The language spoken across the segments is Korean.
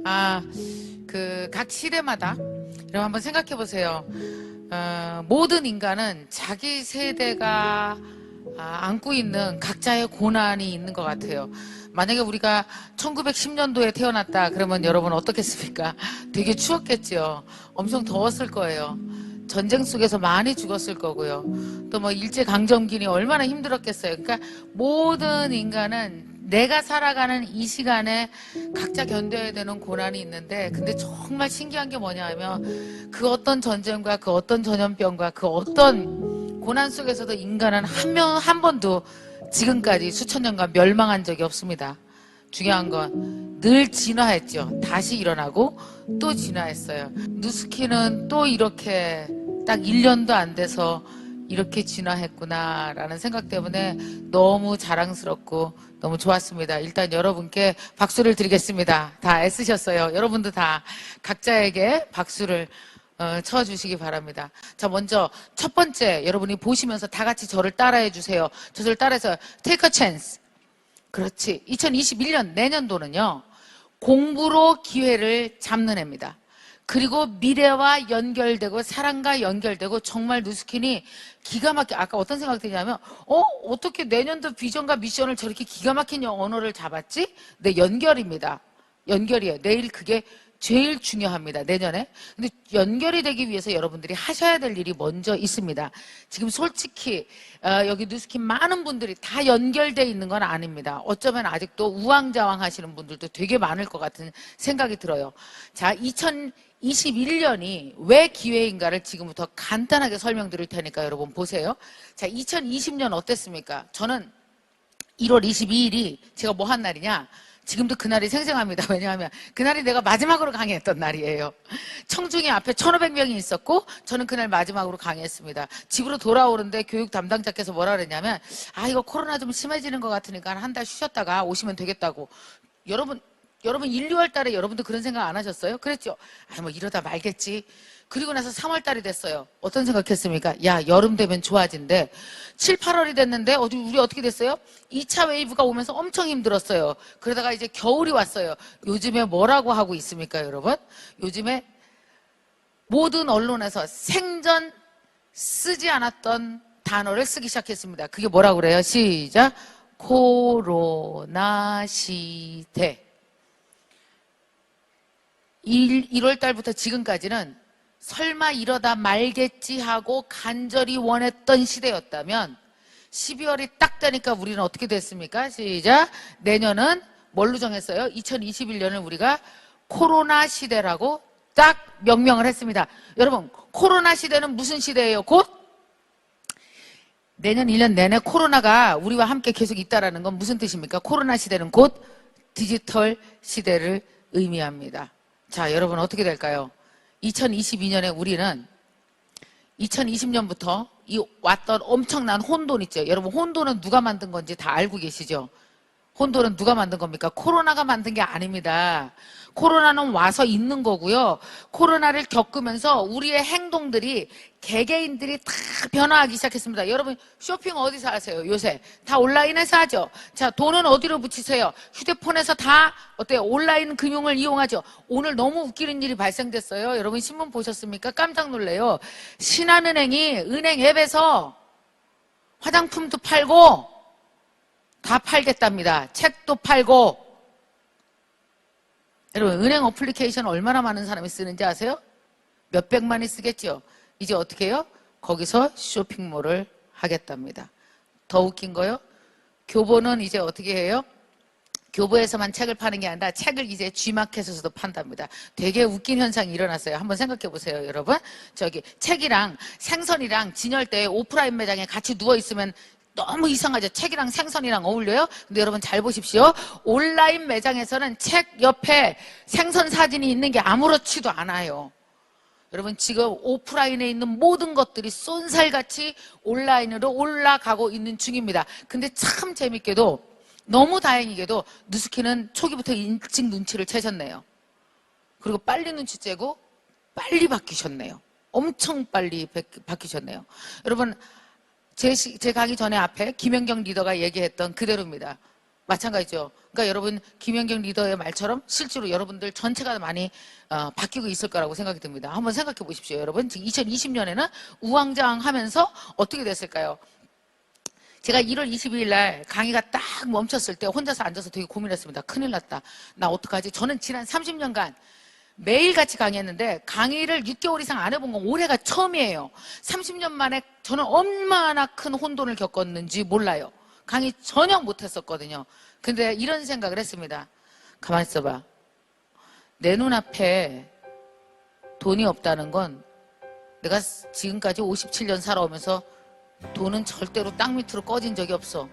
각 시대마다 여러분 한번 생각해 보세요. 모든 인간은 자기 세대가 안고 있는 각자의 고난이 있는 것 같아요. 만약에 우리가 1910년도에 태어났다 그러면 여러분 어떻겠습니까? 되게 추웠겠죠. 엄청 더웠을 거예요. 전쟁 속에서 많이 죽었을 거고요. 또 뭐 일제강점기니 얼마나 힘들었겠어요. 그러니까 모든 인간은 내가 살아가는 이 시간에 각자 견뎌야 되는 고난이 있는데, 근데 정말 신기한 게 뭐냐 하면 그 어떤 전쟁과 그 어떤 전염병과 그 어떤 고난 속에서도 인간은 한 번도 지금까지 수천 년간 멸망한 적이 없습니다. 중요한 건 늘 진화했죠. 다시 일어나고 또 진화했어요. 누스키는 또 이렇게 딱 1년도 안 돼서 이렇게 진화했구나라는 생각 때문에 너무 자랑스럽고 너무 좋았습니다. 일단 여러분께 박수를 드리겠습니다. 다 애쓰셨어요. 여러분도 다 각자에게 박수를 쳐주시기 바랍니다. 자, 먼저 첫 번째 여러분이 보시면서 다 같이 저를 따라해 주세요. 저를 따라해서 take a chance. 그렇지. 2021년 내년도는요. 공부로 기회를 잡는 해입니다. 그리고 미래와 연결되고 사랑과 연결되고 정말 누스킨이 기가 막히게 아까 어떤 생각이 드냐면 어떻게 내년도 비전과 미션을 저렇게 기가 막힌 언어를 잡았지? 네, 연결입니다. 연결이에요. 내일 그게 제일 중요합니다. 내년에. 근데 연결이 되기 위해서 여러분들이 하셔야 될 일이 먼저 있습니다. 지금 솔직히 여기 누스킨 많은 분들이 다 연결되어 있는 건 아닙니다. 어쩌면 아직도 우왕좌왕 하시는 분들도 되게 많을 것 같은 생각이 들어요. 자, 2021년이 왜 기회인가를 지금부터 간단하게 설명드릴 테니까 여러분 보세요. 자, 2020년 어땠습니까? 저는 1월 22일이 제가 뭐 한 날이냐? 지금도 그날이 생생합니다. 왜냐하면 그날이 내가 마지막으로 강의했던 날이에요. 청중이 앞에 1,500명이 있었고 저는 그날 마지막으로 강의했습니다. 집으로 돌아오는데 교육 담당자께서 뭐라 그랬냐면 이거 코로나 좀 심해지는 것 같으니까 한 달 쉬셨다가 오시면 되겠다고. 여러분 1, 2월 달에 여러분도 그런 생각 안 하셨어요? 그랬죠? 뭐 이러다 말겠지. 그리고 나서 3월 달이 됐어요. 어떤 생각했습니까? 야, 여름 되면 좋아진대. 7, 8월이 됐는데 우리 어떻게 됐어요? 2차 웨이브가 오면서 엄청 힘들었어요. 그러다가 이제 겨울이 왔어요. 요즘에 뭐라고 하고 있습니까, 여러분? 요즘에 모든 언론에서 생전 쓰지 않았던 단어를 쓰기 시작했습니다. 그게 뭐라고 그래요? 시작. 코로나 시대. 1월 달부터 지금까지는 설마 이러다 말겠지 하고 간절히 원했던 시대였다면 12월이 딱 되니까 우리는 어떻게 됐습니까? 시작. 내년은 뭘로 정했어요? 2021년을 우리가 코로나 시대라고 딱 명명을 했습니다. 여러분, 코로나 시대는 무슨 시대예요? 곧 내년 1년 내내 코로나가 우리와 함께 계속 있다라는 건 무슨 뜻입니까? 코로나 시대는 곧 디지털 시대를 의미합니다. 자, 여러분 어떻게 될까요? 2022년에 우리는 2020년부터 이 왔던 엄청난 혼돈 있죠. 여러분 혼돈은 누가 만든 건지 다 알고 계시죠? 혼돈은 누가 만든 겁니까? 코로나가 만든 게 아닙니다. 코로나는 와서 있는 거고요. 코로나를 겪으면서 우리의 행동들이 개개인들이 다 변화하기 시작했습니다. 여러분 쇼핑 어디서 하세요? 요새 다 온라인에서 하죠. 자, 돈은 어디로 붙이세요? 휴대폰에서 다 어때요? 온라인 금융을 이용하죠. 오늘 너무 웃기는 일이 발생됐어요. 여러분 신문 보셨습니까? 깜짝 놀래요. 신한은행이 은행 앱에서 화장품도 팔고 다 팔겠답니다. 책도 팔고. 여러분 은행 어플리케이션 얼마나 많은 사람이 쓰는지 아세요? 몇백만이 쓰겠죠. 이제 어떻게 해요? 거기서 쇼핑몰을 하겠답니다. 더 웃긴 거요? 교보는 이제 어떻게 해요? 교보에서만 책을 파는 게 아니라 책을 이제 G마켓에서도 판답니다. 되게 웃긴 현상이 일어났어요. 한번 생각해 보세요, 여러분. 책이랑 생선이랑 진열대에 오프라인 매장에 같이 누워있으면 너무 이상하죠. 책이랑 생선이랑 어울려요? 근데 여러분 잘 보십시오. 온라인 매장에서는 책 옆에 생선 사진이 있는 게 아무렇지도 않아요. 여러분 지금 오프라인에 있는 모든 것들이 쏜살같이 온라인으로 올라가고 있는 중입니다. 근데 참 재밌게도 너무 다행이게도 누스키는 초기부터 일찍 눈치를 채셨네요. 그리고 빨리 눈치채고 빨리 바뀌셨네요. 엄청 빨리 바뀌셨네요. 여러분 제 강의 전에 앞에 김연경 리더가 얘기했던 그대로입니다. 마찬가지죠. 그러니까 여러분 김연경 리더의 말처럼 실제로 여러분들 전체가 많이 바뀌고 있을 거라고 생각이 듭니다. 한번 생각해 보십시오. 여러분 지금 2020년에는 우왕좌왕하면서 어떻게 됐을까요? 제가 1월 22일 날 강의가 딱 멈췄을 때 혼자서 앉아서 되게 고민했습니다. 큰일 났다. 나 어떡하지? 저는 지난 30년간 매일같이 강의했는데 강의를 6개월 이상 안 해본 건 올해가 처음이에요. 30년 만에 저는 얼마나 큰 혼돈을 겪었는지 몰라요. 강의 전혀 못했었거든요. 근데 이런 생각을 했습니다. 가만히 있어봐. 내 눈앞에 돈이 없다는 건 내가 지금까지 57년 살아오면서 돈은 절대로 땅 밑으로 꺼진 적이 없어.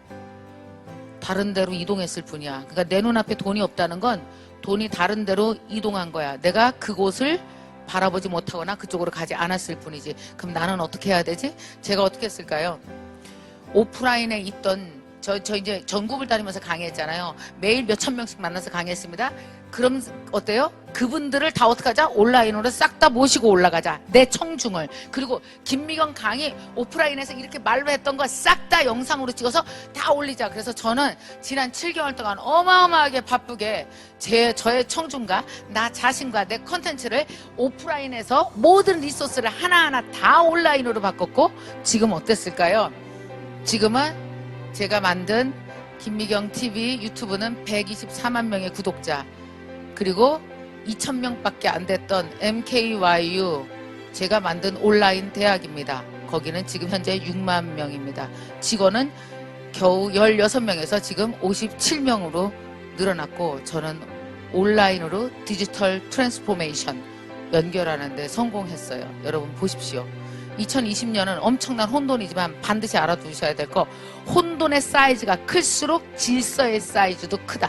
다른 데로 이동했을 뿐이야. 그러니까 내 눈앞에 돈이 없다는 건 돈이 다른 데로 이동한 거야. 내가 그곳을 바라보지 못하거나 그쪽으로 가지 않았을 뿐이지. 그럼 나는 어떻게 해야 되지? 제가 어떻게 했을까요? 오프라인에 있던 저 이제 전국을 다니면서 강의했잖아요. 매일 몇천 명씩 만나서 강의했습니다. 그럼 어때요? 그분들을 다 어떻게 하자? 온라인으로 싹 다 모시고 올라가자. 내 청중을. 그리고 김미경 강의 오프라인에서 이렇게 말로 했던 거 싹 다 영상으로 찍어서 다 올리자. 그래서 저는 지난 7개월 동안 어마어마하게 바쁘게 저의 청중과 나 자신과 내 컨텐츠를 오프라인에서 모든 리소스를 하나하나 다 온라인으로 바꿨고 지금 어땠을까요? 지금은 제가 만든 김미경 TV 유튜브는 124만 명의 구독자, 그리고 2,000명밖에 안 됐던 MKYU 제가 만든 온라인 대학입니다. 거기는 지금 현재 6만 명입니다. 직원은 겨우 16명에서 지금 57명으로 늘어났고 저는 온라인으로 디지털 트랜스포메이션 연결하는 데 성공했어요. 여러분 보십시오. 2020년은 엄청난 혼돈이지만 반드시 알아두셔야 될 거, 혼돈의 사이즈가 클수록 질서의 사이즈도 크다.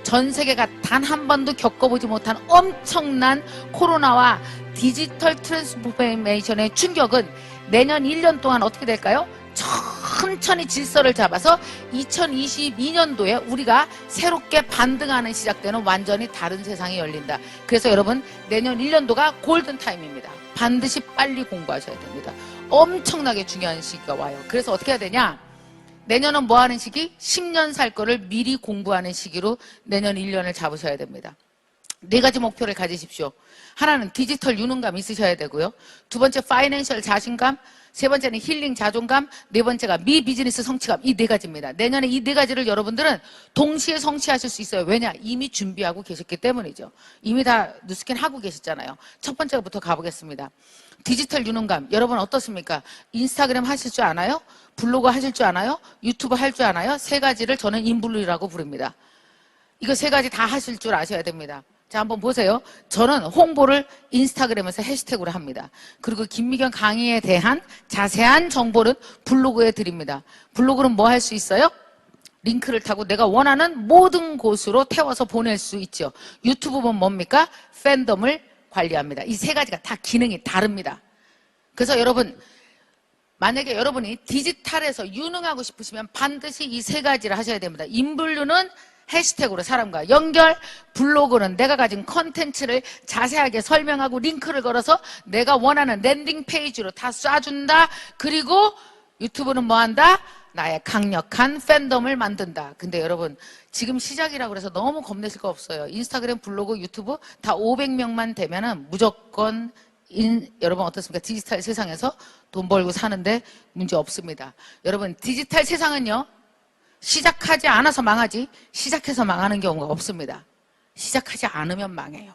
전 세계가 단 한 번도 겪어보지 못한 엄청난 코로나와 디지털 트랜스포메이션의 충격은 내년 1년 동안 어떻게 될까요? 천천히 질서를 잡아서 2022년도에 우리가 새롭게 반등하는 시작되는 완전히 다른 세상이 열린다. 그래서 여러분 내년 1년도가 골든타임입니다. 반드시 빨리 공부하셔야 됩니다. 엄청나게 중요한 시기가 와요. 그래서 어떻게 해야 되냐? 내년은 뭐 하는 시기? 10년 살 거를 미리 공부하는 시기로 내년 1년을 잡으셔야 됩니다. 4가지 목표를 가지십시오. 하나는 디지털 유능감 있으셔야 되고요. 두 번째 파이낸셜 자신감, 세 번째는 힐링 자존감, 네 번째가 미비즈니스 성취감. 이 4가지입니다. 내년에 이 4가지를 여러분들은 동시에 성취하실 수 있어요. 왜냐? 이미 준비하고 계셨기 때문이죠. 이미 다 누스캔 하고 계셨잖아요. 첫 번째부터 가보겠습니다. 디지털 유능감. 여러분 어떻습니까? 인스타그램 하실 줄 아나요? 블로그 하실 줄 아나요? 유튜브 할 줄 아나요? 3가지를 저는 인블루라고 부릅니다. 이거 3가지 다 하실 줄 아셔야 됩니다. 자, 한번 보세요. 저는 홍보를 인스타그램에서 해시태그로 합니다. 그리고 김미경 강의에 대한 자세한 정보는 블로그에 드립니다. 블로그는 뭐 할 수 있어요? 링크를 타고 내가 원하는 모든 곳으로 태워서 보낼 수 있죠. 유튜브는 뭡니까? 팬덤을 관리합니다. 이 3가지가 다 기능이 다릅니다. 그래서 여러분, 만약에 여러분이 디지털에서 유능하고 싶으시면 반드시 이 3가지를 하셔야 됩니다. 인블루는 해시태그로 사람과 연결, 블로그는 내가 가진 컨텐츠를 자세하게 설명하고 링크를 걸어서 내가 원하는 랜딩 페이지로 다 쏴준다. 그리고 유튜브는 뭐 한다? 나의 강력한 팬덤을 만든다. 근데 여러분 지금 시작이라고 해서 너무 겁내실 거 없어요. 인스타그램, 블로그, 유튜브 다 500명만 되면은 무조건 여러분 어떻습니까? 디지털 세상에서 돈 벌고 사는데 문제 없습니다. 여러분 디지털 세상은요, 시작하지 않아서 망하지 시작해서 망하는 경우가 없습니다. 시작하지 않으면 망해요.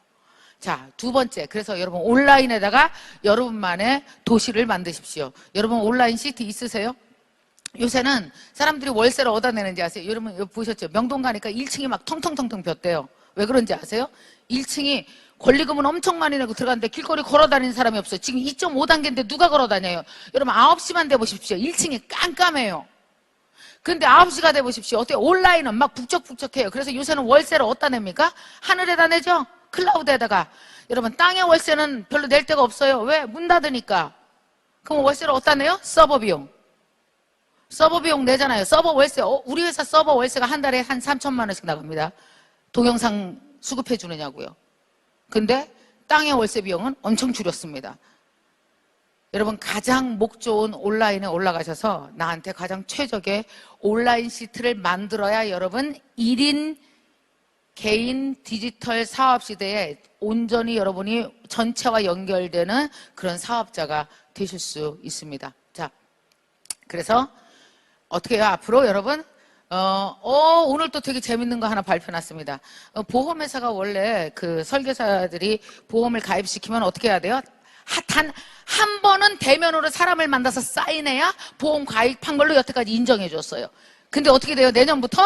자, 두 번째, 그래서 여러분 온라인에다가 여러분만의 도시를 만드십시오. 여러분 온라인 시티 있으세요? 요새는 사람들이 월세를 어디다 내는지 아세요? 여러분 여기 보셨죠? 명동 가니까 1층이 막 텅텅텅텅 폈대요. 왜 그런지 아세요? 1층이 권리금은 엄청 많이 내고 들어갔는데 길거리 걸어다니는 사람이 없어요. 지금 2.5단계인데 누가 걸어다녀요? 여러분 9시만 돼 보십시오. 1층이 깜깜해요. 근데 9시가 돼 보십시오. 어때요? 온라인은 막 북적북적해요. 그래서 요새는 월세를 어디다 냅니까? 하늘에다 내죠? 클라우드에다가. 여러분 땅에 월세는 별로 낼 데가 없어요. 왜? 문 닫으니까. 그럼 월세를 어디다 내요? 서버 비용. 서버 비용 내잖아요. 서버 월세. 우리 회사 서버 월세가 한 달에 한 3천만 원씩 나갑니다. 동영상 수급해 주느냐고요. 근데 땅의 월세 비용은 엄청 줄였습니다. 여러분 가장 목 좋은 온라인에 올라가셔서 나한테 가장 최적의 온라인 시트를 만들어야 여러분 1인 개인 디지털 사업 시대에 온전히 여러분이 전체와 연결되는 그런 사업자가 되실 수 있습니다. 자, 그래서 어떻게 해요? 앞으로 여러분 오늘 또 되게 재밌는 거 하나 발표났습니다. 보험회사가 원래 그 설계사들이 보험을 가입시키면 어떻게 해야 돼요? 단 한 번은 대면으로 사람을 만나서 사인해야 보험 가입한 걸로 여태까지 인정해 줬어요. 근데 어떻게 돼요? 내년부터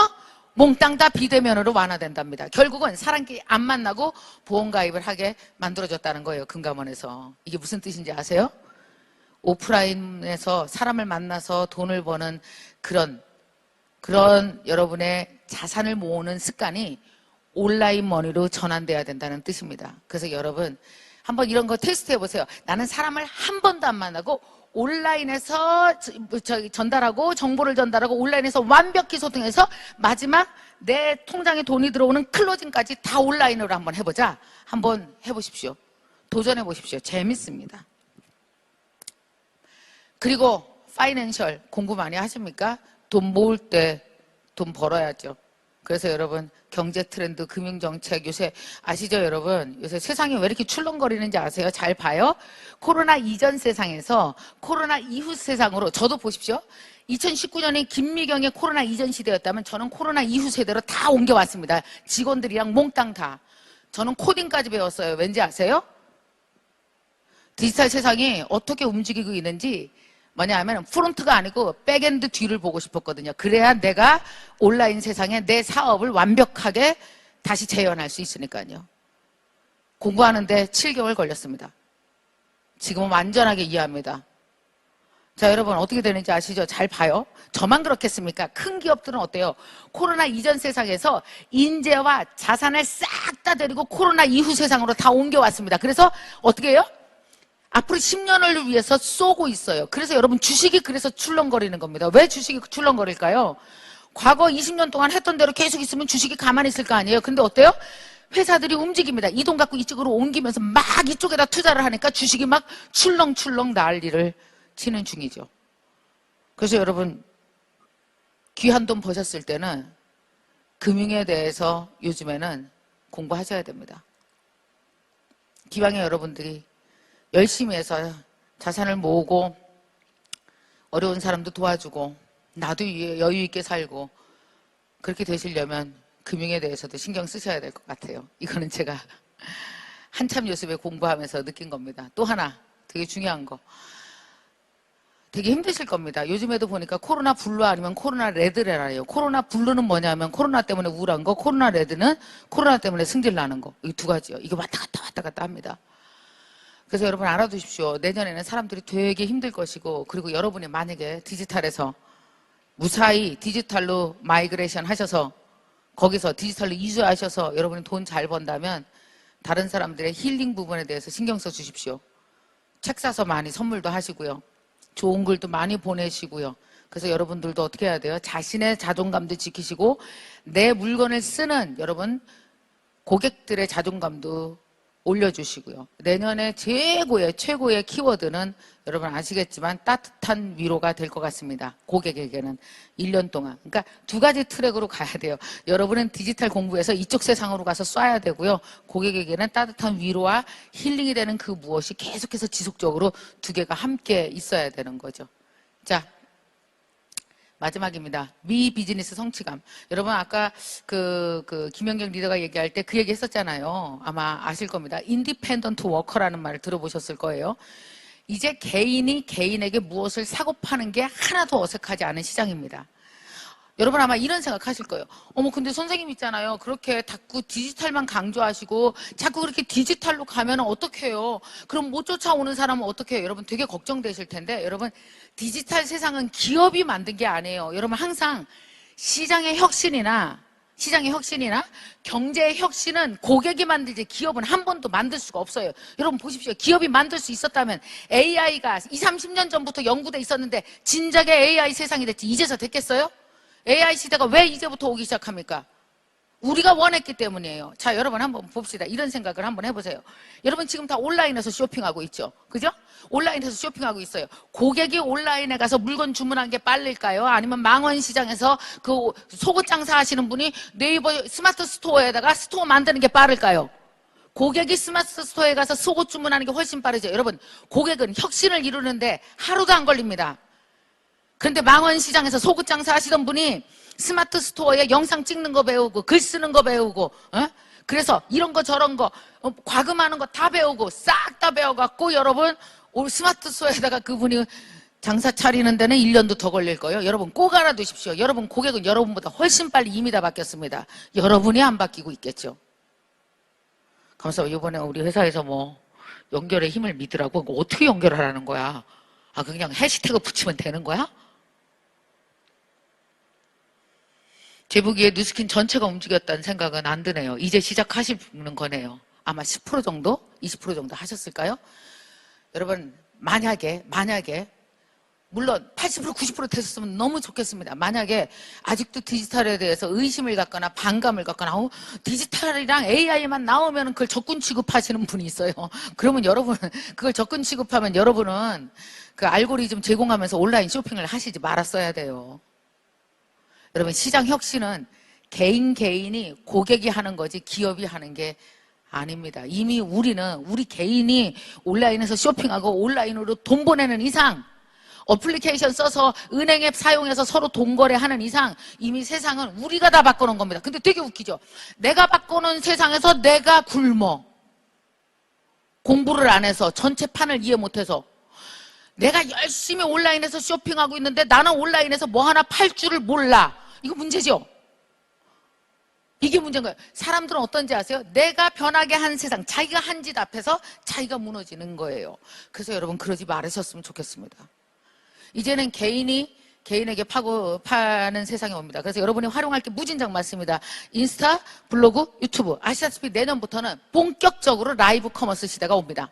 몽땅 다 비대면으로 완화된답니다. 결국은 사람끼리 안 만나고 보험 가입을 하게 만들어졌다는 거예요. 금감원에서. 이게 무슨 뜻인지 아세요? 오프라인에서 사람을 만나서 돈을 버는 그런 여러분의 자산을 모으는 습관이 온라인 머니로 전환돼야 된다는 뜻입니다. 그래서 여러분 한번 이런 거 테스트 해보세요. 나는 사람을 한 번도 안 만나고 온라인에서 전달하고 정보를 전달하고 온라인에서 완벽히 소통해서 마지막 내 통장에 돈이 들어오는 클로징까지 다 온라인으로 한번 해보자. 한번 해보십시오. 도전해 보십시오. 재밌습니다. 그리고 파이낸셜 공부 많이 하십니까? 돈 모을 때 돈 벌어야죠. 그래서 여러분 경제 트렌드, 금융정책 요새 아시죠 여러분? 요새 세상이 왜 이렇게 출렁거리는지 아세요? 잘 봐요. 코로나 이전 세상에서 코로나 이후 세상으로 저도 보십시오. 2019년이 김미경의 코로나 이전 시대였다면 저는 코로나 이후 세대로 다 옮겨왔습니다. 직원들이랑 몽땅 다. 저는 코딩까지 배웠어요. 왠지 아세요? 디지털 세상이 어떻게 움직이고 있는지 뭐냐면 프론트가 아니고 백엔드 뒤를 보고 싶었거든요. 그래야 내가 온라인 세상에 내 사업을 완벽하게 다시 재현할 수 있으니까요. 공부하는데 7개월 걸렸습니다. 지금은 완전하게 이해합니다. 자, 여러분 어떻게 되는지 아시죠? 잘 봐요. 저만 그렇겠습니까? 큰 기업들은 어때요? 코로나 이전 세상에서 인재와 자산을 싹 다 데리고 코로나 이후 세상으로 다 옮겨왔습니다. 그래서 어떻게 해요? 앞으로 10년을 위해서 쏘고 있어요. 그래서 여러분 주식이 그래서 출렁거리는 겁니다. 왜 주식이 출렁거릴까요? 과거 20년 동안 했던 대로 계속 있으면 주식이 가만히 있을 거 아니에요. 근데 어때요? 회사들이 움직입니다. 이 돈 갖고 이쪽으로 옮기면서 막 이쪽에다 투자를 하니까 주식이 막 출렁출렁 난리를 치는 중이죠. 그래서 여러분 귀한 돈 버셨을 때는 금융에 대해서 요즘에는 공부하셔야 됩니다. 기왕에 여러분들이 열심히 해서 자산을 모으고 어려운 사람도 도와주고 나도 여유 있게 살고 그렇게 되시려면 금융에 대해서도 신경 쓰셔야 될 것 같아요. 이거는 제가 한참 요즘에 공부하면서 느낀 겁니다. 또 하나 되게 중요한 거. 되게 힘드실 겁니다. 요즘에도 보니까 코로나 블루 아니면 코로나 레드래라요. 코로나 블루는 뭐냐면 코로나 때문에 우울한 거, 코로나 레드는 코로나 때문에 승질 나는 거. 이 두 가지요. 이게 왔다 갔다 합니다. 그래서 여러분 알아두십시오. 내년에는 사람들이 되게 힘들 것이고 그리고 여러분이 만약에 디지털에서 무사히 디지털로 마이그레이션 하셔서 거기서 디지털로 이주하셔서 여러분이 돈 잘 번다면 다른 사람들의 힐링 부분에 대해서 신경 써 주십시오. 책 사서 많이 선물도 하시고요. 좋은 글도 많이 보내시고요. 그래서 여러분들도 어떻게 해야 돼요? 자신의 자존감도 지키시고 내 물건을 쓰는 여러분 고객들의 자존감도 올려주시고요. 내년에 최고의 키워드는 여러분 아시겠지만 따뜻한 위로가 될 것 같습니다. 고객에게는 1년 동안. 그러니까 두 가지 트랙으로 가야 돼요. 여러분은 디지털 공부에서 이쪽 세상으로 가서 쏴야 되고요. 고객에게는 따뜻한 위로와 힐링이 되는 그 무엇이 계속해서 지속적으로 두 개가 함께 있어야 되는 거죠. 자, 마지막입니다. 비즈니스 성취감. 여러분 아까 김연경 리더가 얘기할 때 그 얘기 했었잖아요. 아마 아실 겁니다. 인디펜던트 워커라는 말을 들어보셨을 거예요. 이제 개인이 개인에게 무엇을 사고 파는 게 하나도 어색하지 않은 시장입니다. 여러분 아마 이런 생각하실 거예요. 어머 근데 선생님 있잖아요. 그렇게 자꾸 디지털만 강조하시고 자꾸 그렇게 디지털로 가면 어떡해요? 그럼 못 쫓아오는 사람은 어떡해요? 여러분 되게 걱정되실 텐데 여러분 디지털 세상은 기업이 만든 게 아니에요. 여러분 항상 시장의 혁신이나 경제의 혁신은 고객이 만들지 기업은 한 번도 만들 수가 없어요. 여러분 보십시오. 기업이 만들 수 있었다면 AI가 20, 30년 전부터 연구돼 있었는데 진작에 AI 세상이 됐지 이제서 됐겠어요? AI 시대가 왜 이제부터 오기 시작합니까? 우리가 원했기 때문이에요. 자, 여러분 한번 봅시다. 이런 생각을 한번 해보세요. 여러분 지금 다 온라인에서 쇼핑하고 있죠. 그죠? 온라인에서 쇼핑하고 있어요. 고객이 온라인에 가서 물건 주문한 게 빠를까요? 아니면 망원시장에서 그 속옷 장사하시는 분이 네이버 스마트 스토어에다가 스토어 만드는 게 빠를까요? 고객이 스마트 스토어에 가서 속옷 주문하는 게 훨씬 빠르죠. 여러분, 고객은 혁신을 이루는데 하루도 안 걸립니다. 그런데 망원시장에서 속옷 장사하시던 분이 스마트 스토어에 영상 찍는 거 배우고 글 쓰는 거 배우고 그래서 이런 거 저런 거 과금하는 거 다 배우고 싹 다 배워갖고 여러분 올 스마트 스토어에다가 그분이 장사 차리는 데는 1년도 더 걸릴 거예요. 여러분 꼭 알아두십시오. 여러분 고객은 여러분보다 훨씬 빨리 이미 다 바뀌었습니다. 여러분이 안 바뀌고 있겠죠. 감사합니다. 이번에 우리 회사에서 뭐 연결의 힘을 믿으라고 어떻게 연결하라는 거야? 아 그냥 해시태그 붙이면 되는 거야? 제 보기에 누스킨 전체가 움직였다는 생각은 안 드네요. 이제 시작하시는 거네요. 아마 10% 정도? 20% 정도 하셨을까요? 여러분 만약에 물론 80% 90% 됐었으면 너무 좋겠습니다. 만약에 아직도 디지털에 대해서 의심을 갖거나 반감을 갖거나 디지털이랑 AI만 나오면 그걸 적군 취급하시는 분이 있어요. 그러면 여러분은 그걸 적군 취급하면 여러분은 그 알고리즘 제공하면서 온라인 쇼핑을 하시지 말았어야 돼요. 여러분 시장 혁신은 개인이 고객이 하는 거지 기업이 하는 게 아닙니다. 이미 우리 개인이 온라인에서 쇼핑하고 온라인으로 돈 보내는 이상 어플리케이션 써서 은행 앱 사용해서 서로 돈 거래하는 이상 이미 세상은 우리가 다 바꿔놓은 겁니다. 근데 되게 웃기죠. 내가 바꿔놓은 세상에서 내가 굶어. 공부를 안 해서 전체 판을 이해 못해서 내가 열심히 온라인에서 쇼핑하고 있는데 나는 온라인에서 뭐 하나 팔 줄을 몰라. 이거 문제죠. 이게 문제인 거예요. 사람들은 어떤지 아세요? 내가 변하게 한 세상, 자기가 한 짓 앞에서 자기가 무너지는 거예요. 그래서 여러분 그러지 말으셨으면 좋겠습니다. 이제는 개인에게 파는 세상이 옵니다. 그래서 여러분이 활용할 게 무진장 많습니다. 인스타, 블로그, 유튜브. 아시다시피 내년부터는 본격적으로 라이브 커머스 시대가 옵니다.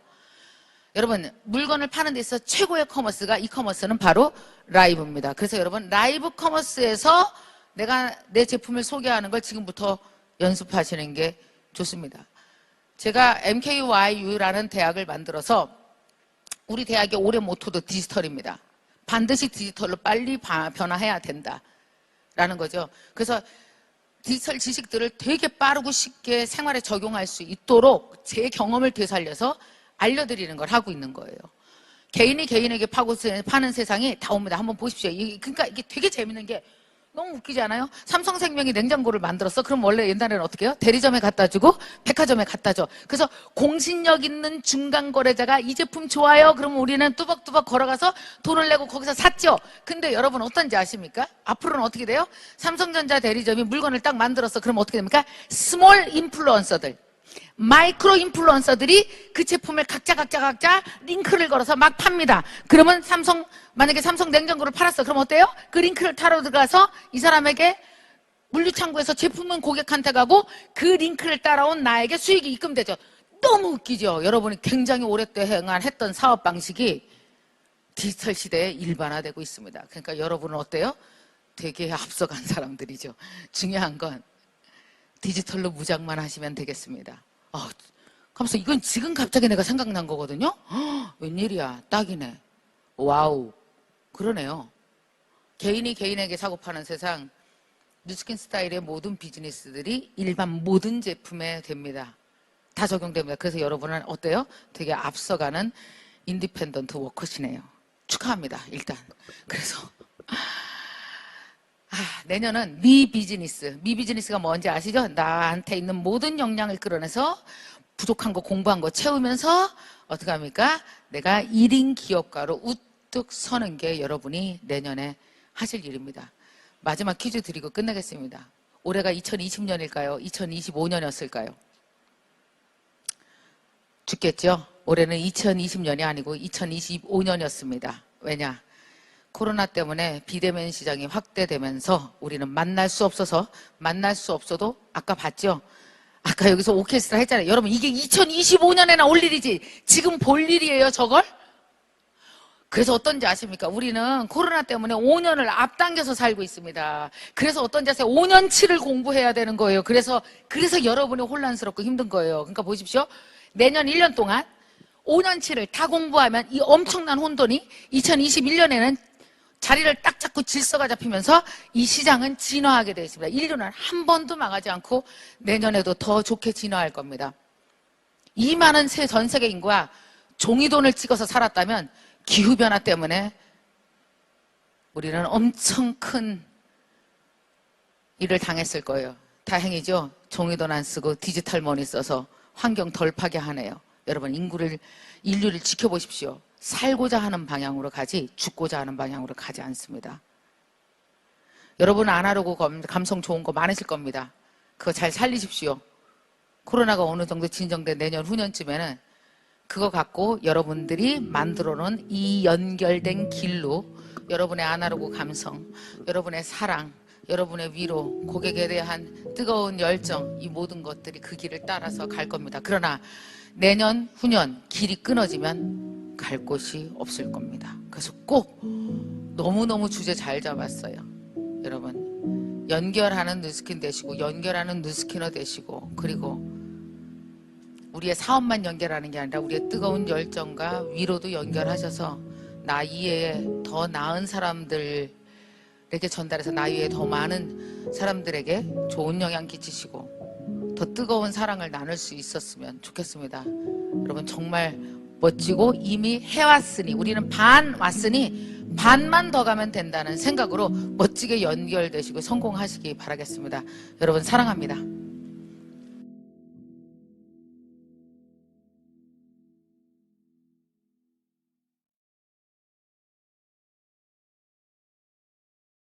여러분 물건을 파는 데 있어서 최고의 커머스가 이커머스는 바로 라이브입니다. 그래서 여러분 라이브 커머스에서 내가 내 제품을 소개하는 걸 지금부터 연습하시는 게 좋습니다. 제가 MKYU라는 대학을 만들어서 우리 대학의 올해 모토도 디지털입니다. 반드시 디지털로 빨리 변화해야 된다라는 거죠. 그래서 디지털 지식들을 되게 빠르고 쉽게 생활에 적용할 수 있도록 제 경험을 되살려서 알려드리는 걸 하고 있는 거예요. 개인이 개인에게 파는 세상이 다 옵니다. 한번 보십시오. 그러니까 이게 되게 재밌는 게 너무 웃기지 않아요? 삼성생명이 냉장고를 만들었어. 그럼 원래 옛날에는 어떻게 해요? 대리점에 갖다 주고 백화점에 갖다 줘. 그래서 공신력 있는 중간 거래자가 이 제품 좋아요. 그러면 우리는 뚜벅뚜벅 걸어가서 돈을 내고 거기서 샀죠. 근데 여러분 어떤지 아십니까? 앞으로는 어떻게 돼요? 삼성전자 대리점이 물건을 딱 만들었어. 그럼 어떻게 됩니까? 스몰 인플루언서들, 마이크로 인플루언서들이 그 제품을 각자 링크를 걸어서 막 팝니다. 그러면 만약에 삼성 냉장고를 팔았어. 그럼 어때요? 그 링크를 타러 들어가서 이 사람에게 물류창고에서 제품은 고객한테 가고 그 링크를 따라온 나에게 수익이 입금되죠. 너무 웃기죠? 여러분이 굉장히 오랫동안 했던 사업 방식이 디지털 시대에 일반화되고 있습니다. 그러니까 여러분은 어때요? 되게 앞서간 사람들이죠. 중요한 건 디지털로 무장만 하시면 되겠습니다. 하면서 이건 지금 갑자기 내가 생각난 거거든요. 웬일이야, 딱이네. 와우, 그러네요. 개인이 개인에게 사고 파는 세상, 뉴스킨 스타일의 모든 비즈니스들이 일반 모든 제품에 됩니다. 다 적용됩니다. 그래서 여러분은 어때요? 되게 앞서가는 인디펜던트 워커시네요. 축하합니다, 일단. 그래서 내년은 미비즈니스가 뭔지 아시죠? 나한테 있는 모든 역량을 끌어내서 부족한 거 공부한 거 채우면서 어떻게 합니까? 내가 1인 기업가로 우뚝 서는 게 여러분이 내년에 하실 일입니다. 마지막 퀴즈 드리고 끝내겠습니다. 올해가 2020년일까요? 2025년이었을까요? 죽겠죠? 올해는 2020년이 아니고 2025년이었습니다. 왜냐? 코로나 때문에 비대면 시장이 확대되면서 우리는 만날 수 없어도 아까 봤죠? 아까 여기서 오케스트라 했잖아요. 여러분 이게 2025년에나 올 일이지 지금 볼 일이에요 저걸? 그래서 어떤지 아십니까? 우리는 코로나 때문에 5년을 앞당겨서 살고 있습니다. 그래서 어떤지 아세요? 5년치를 공부해야 되는 거예요. 그래서 여러분이 혼란스럽고 힘든 거예요. 그러니까 보십시오. 내년 1년 동안 5년치를 다 공부하면 이 엄청난 혼돈이 2021년에는 자리를 딱 잡고 질서가 잡히면서 이 시장은 진화하게 되어 있습니다. 인류는 한 번도 망하지 않고 내년에도 더 좋게 진화할 겁니다. 이 많은 전 세계 인구가 종이돈을 찍어서 살았다면 기후변화 때문에 우리는 엄청 큰 일을 당했을 거예요. 다행이죠. 종이돈 안 쓰고 디지털 머니 써서 환경 덜 파괴하네요. 여러분, 인류를 지켜보십시오. 살고자 하는 방향으로 가지 죽고자 하는 방향으로 가지 않습니다. 여러분, 아날로그 감성 좋은 거 많으실 겁니다. 그거 잘 살리십시오. 코로나가 어느 정도 진정된 내년 후년쯤에는 그거 갖고 여러분들이 만들어 놓은 이 연결된 길로 여러분의 아날로그 감성, 여러분의 사랑, 여러분의 위로, 고객에 대한 뜨거운 열정, 이 모든 것들이 그 길을 따라서 갈 겁니다. 그러나 내년, 후년 길이 끊어지면 갈 곳이 없을 겁니다. 그래서 꼭 너무너무 주제 잘 잡았어요. 여러분, 연결하는 누스킨 되시고, 연결하는 누스키너 되시고, 그리고 우리의 사업만 연결하는 게 아니라 우리의 뜨거운 열정과 위로도 연결하셔서 나 이외에 더 나은 사람들에게 전달해서 나 이외에 더 많은 사람들에게 좋은 영향 끼치시고 더 뜨거운 사랑을 나눌 수 있었으면 좋겠습니다. 여러분, 정말 멋지고 이미 해왔으니, 우리는 반 왔으니 반만 더 가면 된다는 생각으로 멋지게 연결되시고 성공하시기 바라겠습니다. 여러분, 사랑합니다.